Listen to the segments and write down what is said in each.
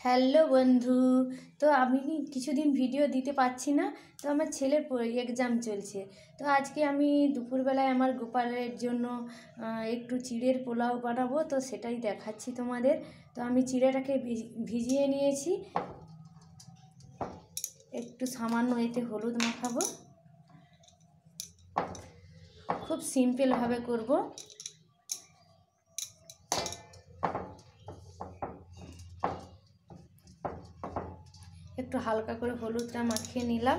Hello বন্ধু। তো আমি কিছুদিন ভিডিও দিতে পারছি না, তো আমার ছেলের এক্সাম চলছে। তো আজকে আমি দুপুরবেলায় আমার গোপালের জন্য একটু চিড়ের পোলাও বানাবো, তো সেটাই দেখাচ্ছি তোমাদের। তো আমি চিড়েটাকে ভিজিয়ে নিয়েছি, একটু সামান্য এতে হলুদ মাখাবো, খুব সিম্পলভাবে করব। একটু হালকা করে হলুদটা মাখিয়ে নিলাম।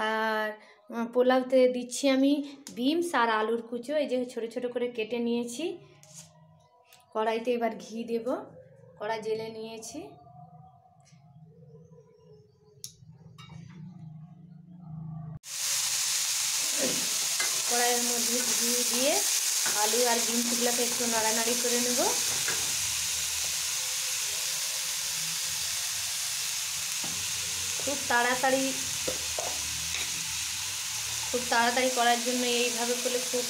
আর পোলাওতে দিচ্ছি আমি বিনস আর আলুর কুচো, এই যে ছোট ছোট করে কেটে নিয়েছি। কড়াইতে এবার ঘি দেব, কড়াই জেলে নিয়েছি। কড়াইয়ের মধ্যে ঘি দিয়ে আলু আর বিনসগুলোকে একটু নাড়ানাড়ি করে নেব। খুব তাড়াতাড়ি করার জন্য এইভাবে করলে খুব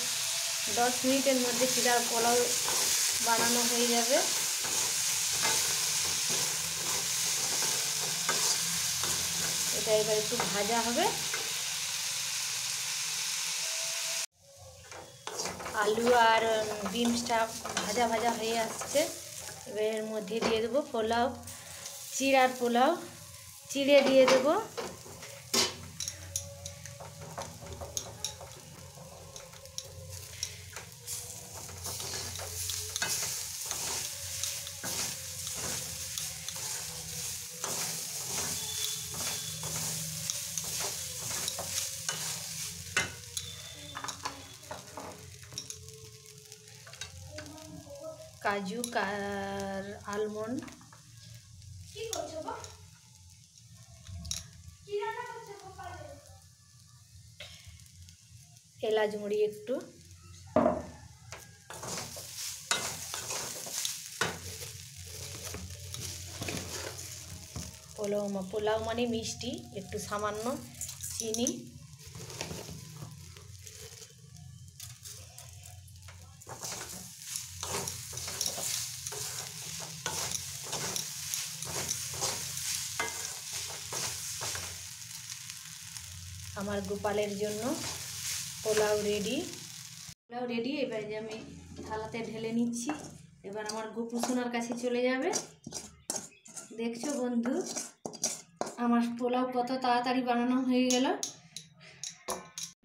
10 মিনিটের মধ্যে চিড়ার পোলাও বানানো হয়ে যাবে। এটা এবার একটু ভাজা হবে। আলু আর বিনসটা ভাজা ভাজা হয়ে আসছে। এবার এর মধ্যে দিয়ে দেবো পোলাও, চিড়ার পোলাও, চিড়ে দিয়ে দেবো। কাজু আর আলমন্ড, এলাচ মুড়ি একটু, পোলাও মানে মিষ্টি, একটু সামান্য চিনি, আমার গোপালের জন্য পোলাও রেডি। এবার যে আমি থালাতে ঢেলে নিচ্ছি। এবার আমার গোপু সোনার কাছে চলে যাবে। দেখছো বন্ধু, আমার পোলাও কত তাড়াতাড়ি বানানো হয়ে গেল।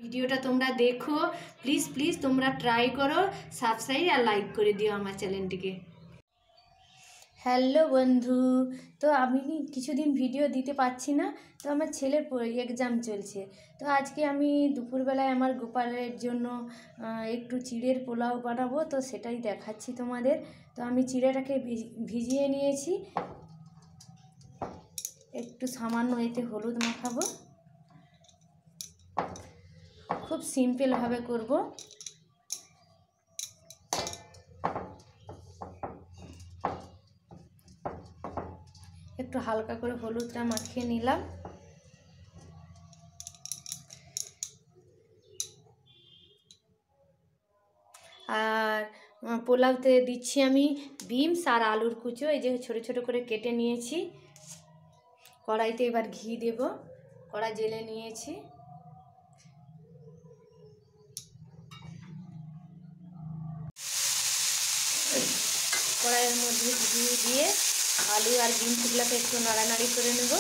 ভিডিওটা তোমরা দেখো, প্লিজ প্লিজ তোমরা ট্রাই করো, সাবস্ক্রাইব আর লাইক করে দিও আমার চ্যানেলটিকে। হ্যালো বন্ধু। তো আমি কিছুদিন ভিডিও দিতে পারছি না, তো আমার ছেলের এক্সাম চলছে। তো আজকে আমি দুপুরবেলায় আমার গোপালের জন্য একটু চিড়ের পোলাও বানাবো, তো সেটাই দেখাচ্ছি তোমাদের। তো আমি চিড়েটাকে ভিজিয়ে নিয়েছি, একটু সামান্য এতে হলুদ মাখাবো, খুব সিম্পলভাবে করব। একটু হালকা করে হলুদটা মাখিয়ে নিলাম। আর পোলাওতে দিচ্ছি আমি বিনস আর আলুর কুচো, এই যে ছোট ছোট করে কেটে নিয়েছি। কড়াইতে এবার ঘি দেব, কড়াই জেলে নিয়েছি। কড়াইয়ের মধ্যে ঘি দিয়ে আলু আর বিনসগুলোকে একটু নাড়ানাড়ি করে নেব।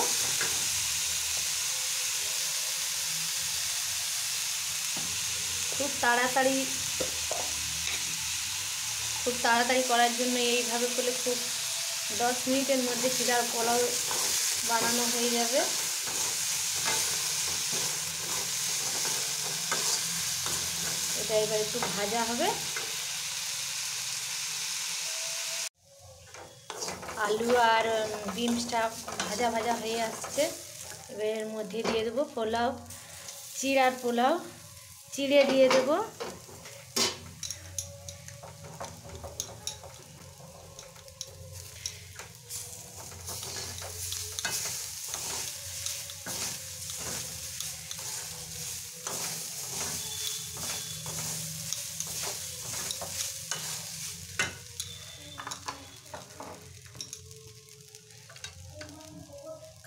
খুব তাড়াতাড়ি করার জন্য এইভাবে করলে খুব 10 মিনিটের মধ্যে চিড়ার পোলাও বানানো হয়ে যাবে। এটা এবার একটু ভাজা হবে। আলু আর বিনসটা ভাজা ভাজা হয়ে আসছে। এবার এর মধ্যে দিয়ে দেবো চিড়ার পোলাও, চিড়ে দিয়ে দেবো।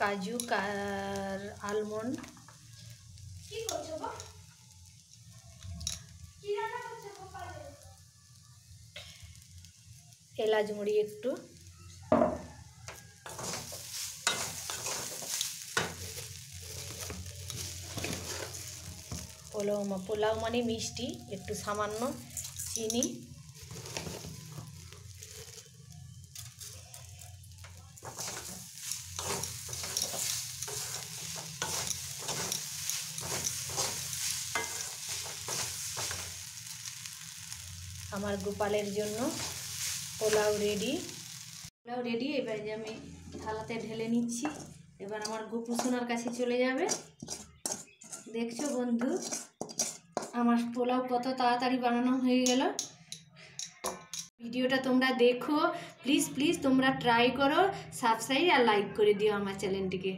কাজু আর আলমন্ড, এলাচ মুড়ি একটু, পোলাও মানে মিষ্টি, একটু সামান্য চিনি, আমার গোপালের জন্য পোলাও রেডি। এবার যে আমি থালাতে ঢেলে নিচ্ছি, এবার আমার গোপু সোনার কাছে চলে যাবে। দেখছো বন্ধু, আমার পোলাও কত তাড়াতাড়ি বানানো হয়ে গেল। ভিডিওটা তোমরা দেখো, প্লিজ তোমরা ট্রাই করো, সাবস্ক্রাইব আর লাইক করে দিও আমার চ্যানেলটিকে।